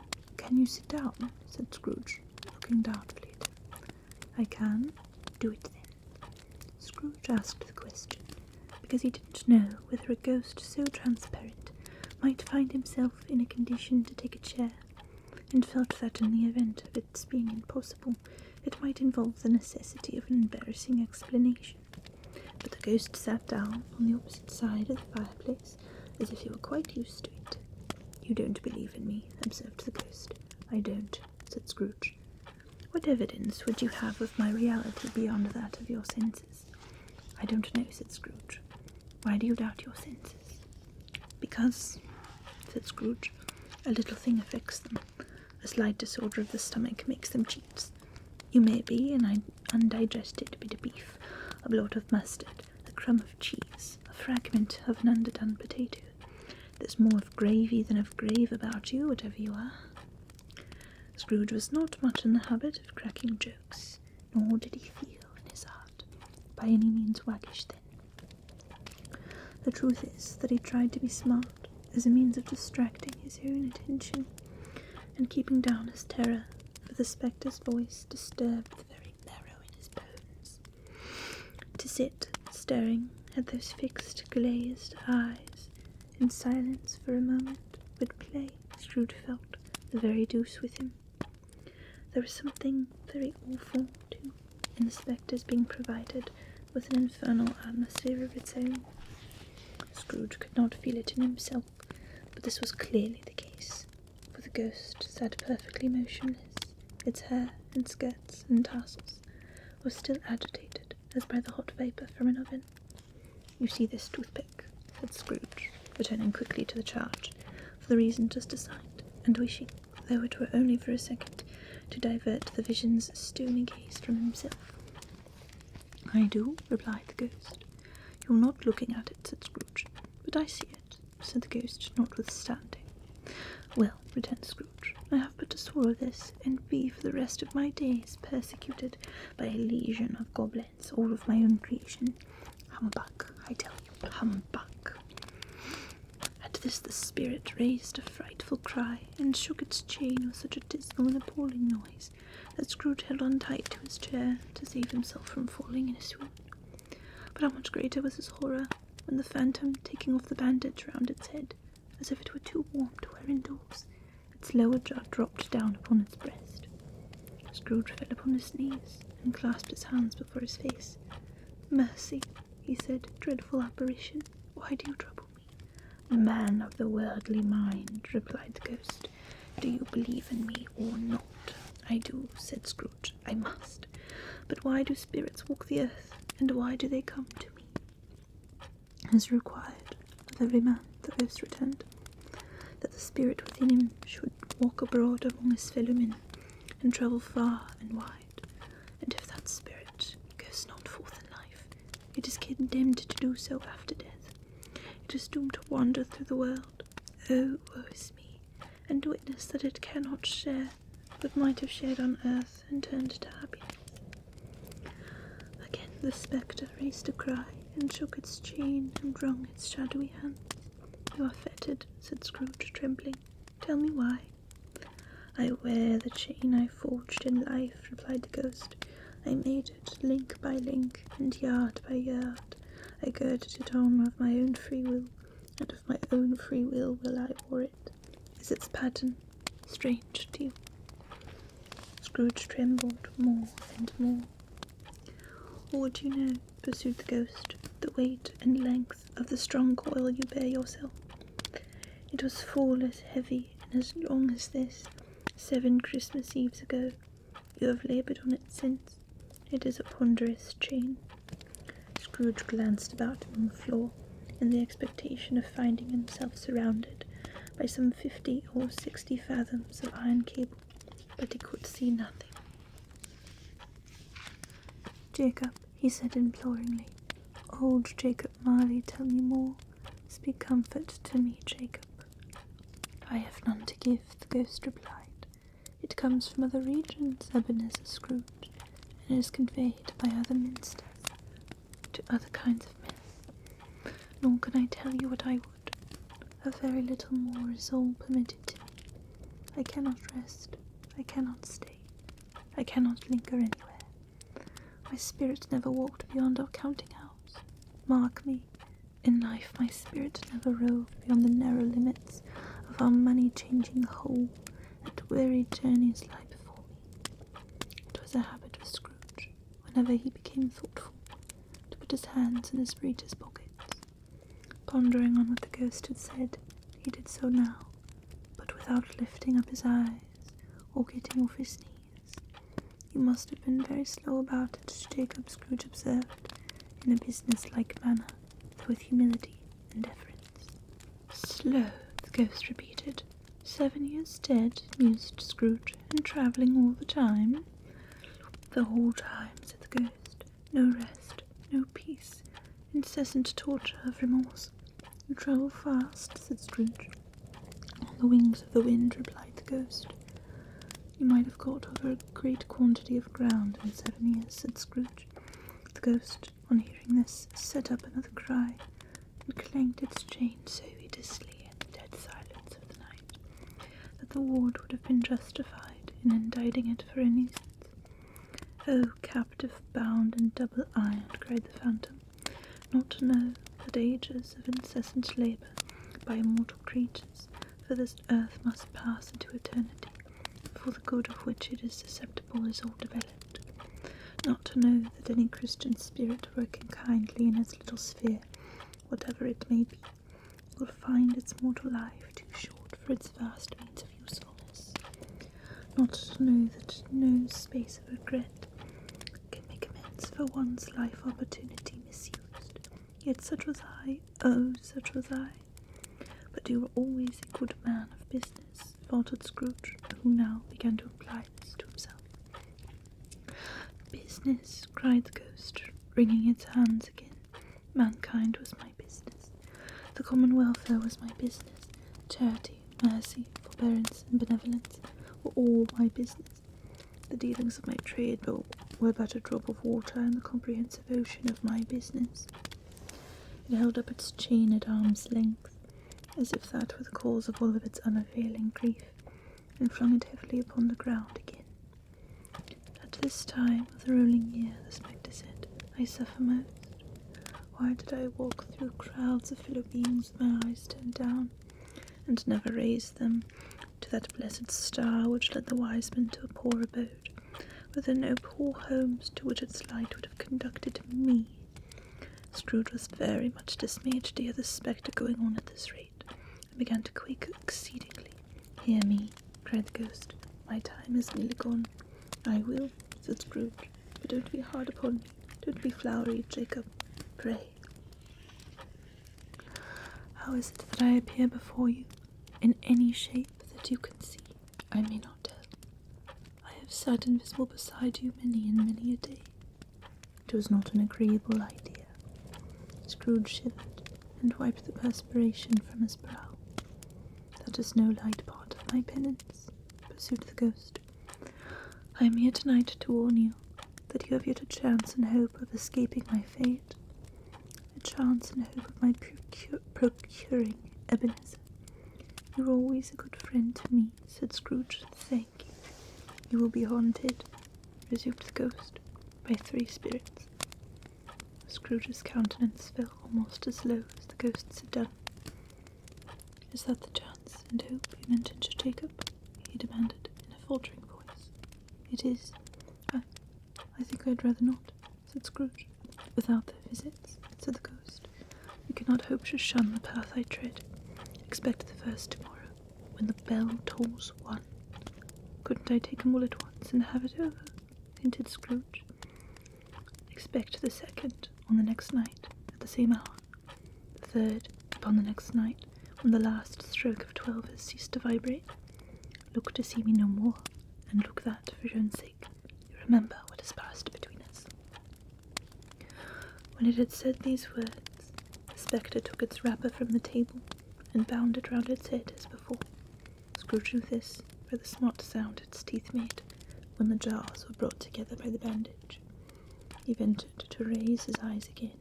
you sit down?" said Scrooge, looking doubtfully at him. "I can. Do it then." Scrooge asked the question because he didn't know whether a ghost so transparent might find himself in a condition to take a chair, and felt that in the event of its being impossible, it might involve the necessity of an embarrassing explanation. But the ghost sat down on the opposite side of the fireplace, as if he were quite used to it. "You don't believe in me," observed the ghost. "I don't," said Scrooge. "What evidence would you have of my reality beyond that of your senses?" "I don't know," said Scrooge. "Why do you doubt your senses?" "Because," said Scrooge, "a little thing affects them. A slight disorder of the stomach makes them cheats. You may be an undigested bit of beef, a blot of mustard, a crumb of cheese, a fragment of an underdone potato. There's more of gravy than of grave about you, whatever you are." Scrooge was not much in the habit of cracking jokes, nor did he feel in his heart by any means waggish then. The truth is that he tried to be smart, as a means of distracting his own attention and keeping down his terror, for the spectre's voice disturbed the very marrow in his bones. To sit, staring at those fixed, glazed eyes, in silence for a moment, would play, Scrooge felt, the very deuce with him. There was something very awful, too, in the spectre's being provided with an infernal atmosphere of its own. Scrooge could not feel it in himself, but this was clearly the case, for the ghost sat perfectly motionless. Its hair and skirts and tassels were still agitated as by the hot vapour from an oven. "You see this toothpick," said Scrooge, returning quickly to the charge, for the reason just assigned, and wishing, though it were only for a second, to divert the vision's stony gaze from himself. "I do," replied the ghost. "You're not looking at it," said Scrooge. "But I see it," said the ghost, notwithstanding. "Well," returned Scrooge, "I have but to swallow this, and be for the rest of my days persecuted by a legion of goblins, all of my own creation. Humbug, I tell you, humbug." At this the spirit raised a frightful cry, and shook its chain with such a dismal and appalling noise that Scrooge held on tight to his chair to save himself from falling in a swoon. But how much greater was his horror when the phantom, taking off the bandage round its head, as if it were too warm to wear indoors, its lower jaw dropped down upon its breast. Scrooge fell upon his knees and clasped his hands before his face. "Mercy," he said, "dreadful apparition, why do you trouble me?" "Man of the worldly mind," replied the ghost, "do you believe in me or not?" "I do," said Scrooge. "I must. But why do spirits walk the earth, and why do they come to me?" "As required of every man," the ghost returned, "that the spirit within him should walk abroad among his fellow men, and travel far and wide. And if that spirit goes not forth in life, it is condemned to do so after death. It is doomed to wander through the world. Oh, woe is me, and witness that it cannot share what might have shared on earth and turned to happiness." Again the spectre raised a cry, and shook its chain and wrung its shadowy hands. "You are fettered," said Scrooge, trembling. "Tell me why." "I wear the chain I forged in life," replied the ghost. "I made it link by link, and yard by yard. I girded it on of my own free will, and of my own free will I wore it. Is its pattern strange to you?" Scrooge trembled more and more. "Or would you know," pursued the ghost, "the weight and length of the strong coil you bear yourself? It was full as heavy and as long as this, 7 Christmas Eves ago. You have laboured on it since. It is a ponderous chain." Scrooge glanced about him on the floor, in the expectation of finding himself surrounded by some 50 or 60 fathoms of iron cable, but he could see nothing. "Jacob," he said imploringly, "old Jacob Marley, tell me more. Speak comfort to me, Jacob." "I have none to give," the ghost replied. "It comes from other regions, Ebenezer Scrooge, and is conveyed by other ministers to other kinds of men. Nor can I tell you what I would. A very little more is all permitted to me. I cannot rest. I cannot stay. I cannot linger anywhere. My spirit never walked beyond our counting-house. Mark me, in life my spirit never roved beyond the narrow limits of our money-changing hole, and weary journeys lie before me." It was a habit of Scrooge, whenever he became thoughtful, to put his hands in his breeches pockets. Pondering on what the ghost had said, he did so now, but without lifting up his eyes or getting off his knees. "You must have been very slow about it," Jacob, Scrooge observed, in a business-like manner, though with humility and deference. "Slow," the ghost repeated. 7 years dead," mused Scrooge, "and travelling all the time?" "The whole time," said the ghost. "No rest, no peace, incessant torture of remorse." "You travel fast," said Scrooge. "On the wings of the wind," replied the ghost. "You might have got over a great quantity of ground in 7 years," said Scrooge. The ghost, on hearing this, set up another cry, and clanked its chain so hideously and the ward would have been justified in indicting it for a nuisance. "Oh, captive bound in double iron," cried the phantom, "not to know that ages of incessant labour by immortal creatures for this earth must pass into eternity, for the good of which it is susceptible is all developed. Not to know that any Christian spirit working kindly in its little sphere, whatever it may be, will find its mortal life too short for its vast means of usefulness. Not to know that no space of regret can make amends for one's life opportunity misused. Yet such was I, oh, such was I. But you were always a good man of business," faltered Scrooge, who now began to apply this to himself. "Business," cried the ghost, wringing its hands again. "Mankind was my business. The common welfare was my business. Charity, mercy, forbearance, and benevolence were all my business. The dealings of my trade were but a drop of water in the comprehensive ocean of my business." It held up its chain at arm's length, as if that were the cause of all of its unavailing grief, and flung it heavily upon the ground again. "At this time of the rolling year," the spectre said, "I suffer most. Why did I walk through crowds of fellow beings with my eyes turned down, and never raise them to that blessed star which led the wise men to a poor abode? Were there no poor homes to which its light would have conducted me?" Scrooge was very much dismayed to hear the spectre going on at this rate, and began to quake exceedingly. "Hear me," cried the ghost. "My time is nearly gone." "I will," said Scrooge, "but don't be hard upon me. Don't be flowery, Jacob. Pray." "How is it that I appear before you, in any shape that you can see?" "I may not tell. I have sat invisible beside you many and many a day." It was not an agreeable idea. Scrooge shivered, and wiped the perspiration from his brow. "That is no light part of my penance," pursued the ghost. "I am here tonight to warn you that you have yet a chance and hope of escaping my fate. A chance and hope of my procuring Ebenezer. You were always a good friend to me," said Scrooge. "Thank you." "You will be haunted," resumed the ghost, "by 3 spirits. Scrooge's countenance fell almost as low as the ghost's had done. "Is that the chance and hope you mentioned to Jacob?" he demanded in a faltering voice. "It is. I think I'd rather not," said Scrooge. "Without their visits," said the ghost, "you cannot hope to shun the path I tread. Expect the first tomorrow, when the bell tolls 1. "Couldn't I take 'em all at once and have it over?" hinted Scrooge. "Expect the 2nd on the next night, at the same hour. The 3rd upon the next night, when the last stroke of 12 has ceased to vibrate. Look to see me no more, and look that, for your own sake, you remember what has passed between us." When it had said these words, the spectre took its wrapper from the table, and bound it round its head as before. Scrooge knew this by the smart sound its teeth made when the jars were brought together by the bandage. He ventured to raise his eyes again,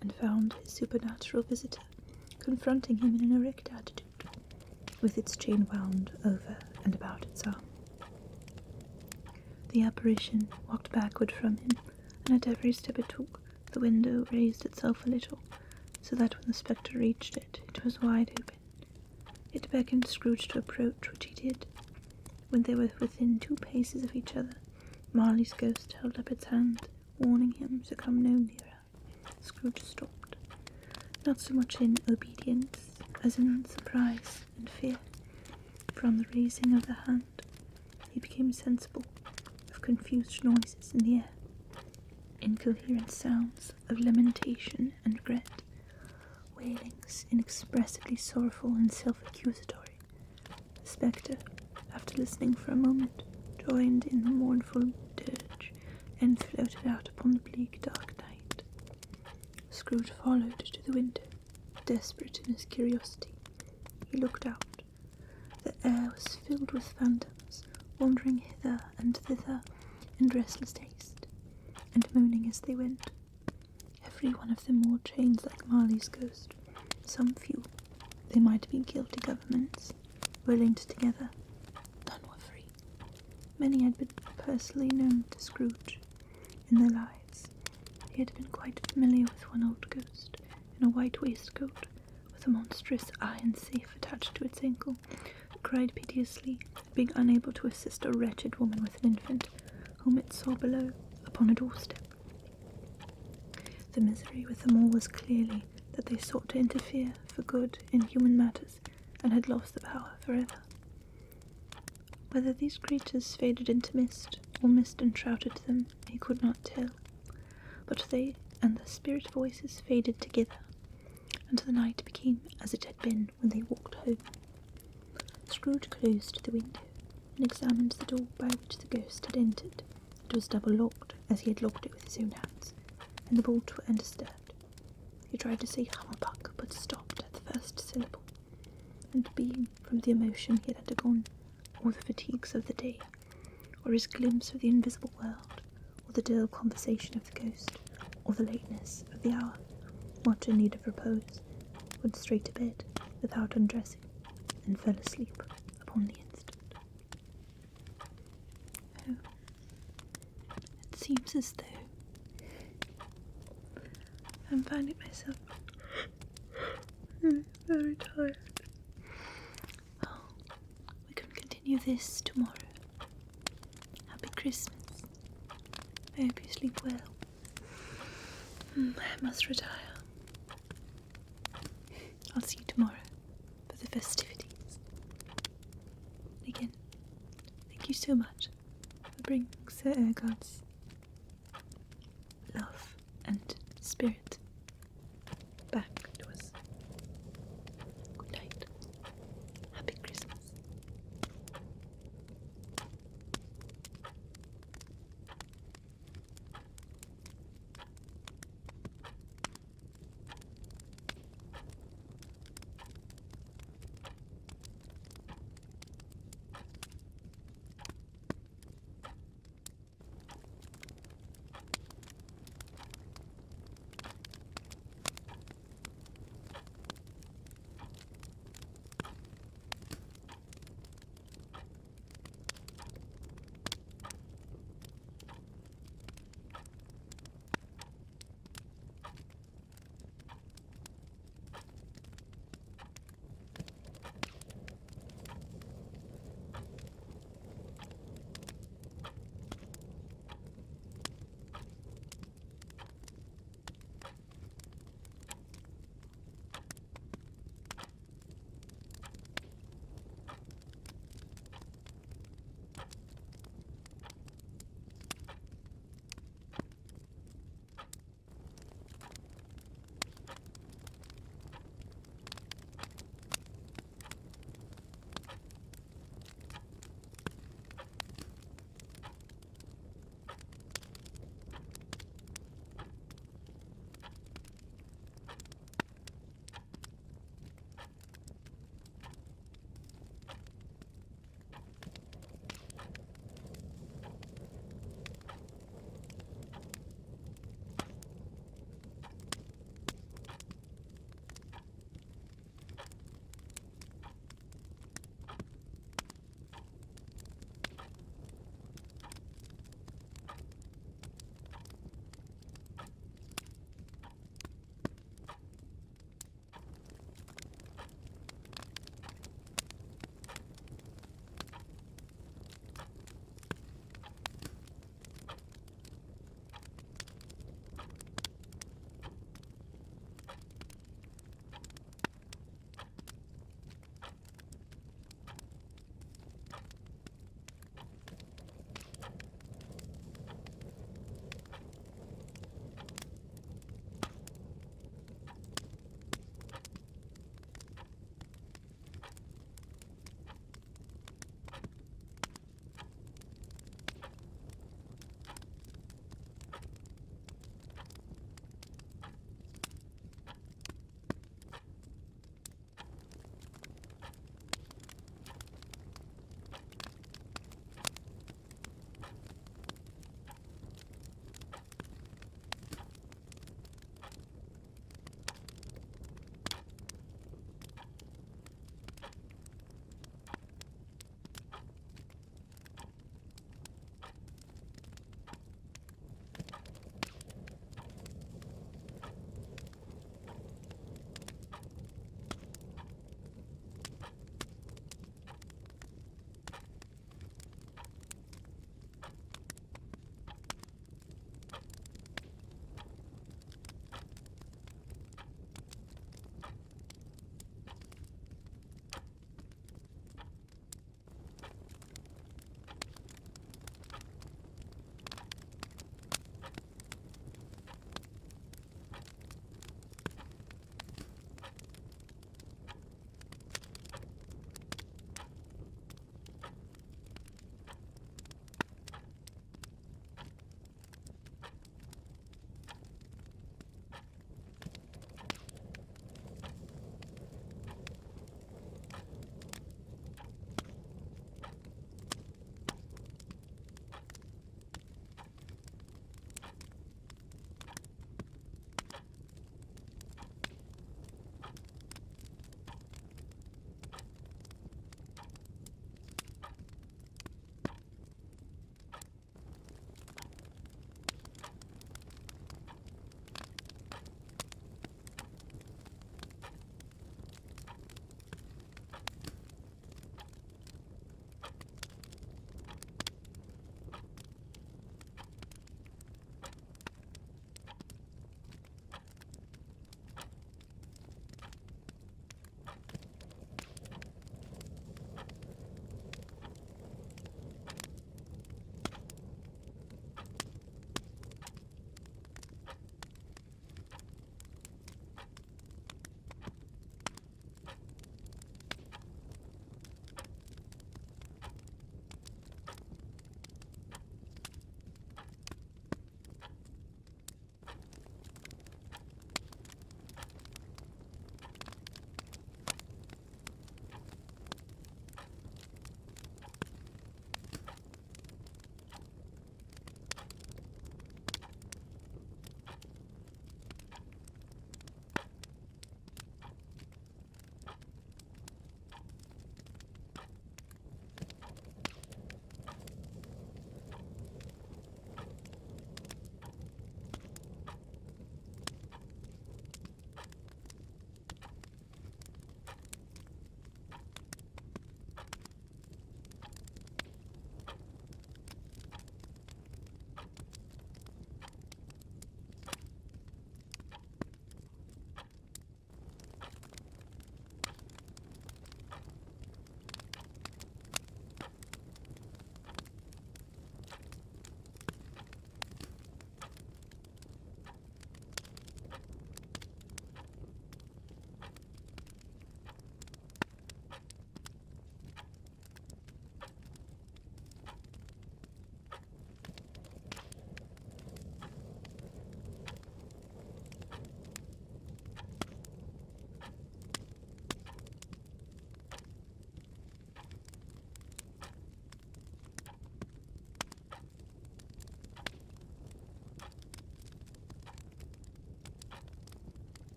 and found his supernatural visitor confronting him in an erect attitude, with its chain wound over and about its arm. The apparition walked backward from him, and at every step it took, the window raised itself a little, so that when the spectre reached it, it was wide open. It beckoned Scrooge to approach, which he did. When they were within 2 paces of each other, Marley's ghost held up its hand, warning him to come no nearer. Scrooge stopped, not so much in obedience as in surprise and fear. From the raising of the hand, he became sensible of confused noises in the air, incoherent sounds of lamentation and regret, wailings inexpressibly sorrowful and self-accusatory. The spectre, after listening for a moment, joined in the mournful dirge, and floated out upon the bleak dark night. Scrooge followed to the window, desperate in his curiosity. He looked out. The air was filled with phantoms, wandering hither and thither in restless haste, and moaning as they went. Every one of them wore chains like Marley's ghost. Some few, they might be guilty governments, were linked together. None were free. Many had been personally known to Scrooge in their lives. He had been quite familiar with one old ghost in a white waistcoat with a monstrous iron safe attached to its ankle, who cried piteously at being unable to assist a wretched woman with an infant, whom it saw below upon a doorstep. The misery with them all was clearly that they sought to interfere for good in human matters, and had lost the power forever. Whether these creatures faded into mist, or mist enshrouded them, he could not tell, but they and the spirit voices faded together, and the night became as it had been when they walked home. Scrooge closed the window, and examined the door by which the ghost had entered. It was double-locked, as he had locked it with his own hands, and the bolts were undisturbed. He tried to say Humbug, but stopped at the first syllable, and being, from the emotion he had undergone, or the fatigues of the day, or his glimpse of the invisible world, or the dull conversation of the ghost, or the lateness of the hour, much in need of repose, went straight to bed without undressing, and fell asleep upon the instant. Oh, it seems as though I'm finding myself very tired. Oh, we can continue this tomorrow. Happy Christmas. I hope you sleep well. I must retire. I'll see you tomorrow for the festivities. Again, thank you so much for bringing Sir Ergod's love and spirit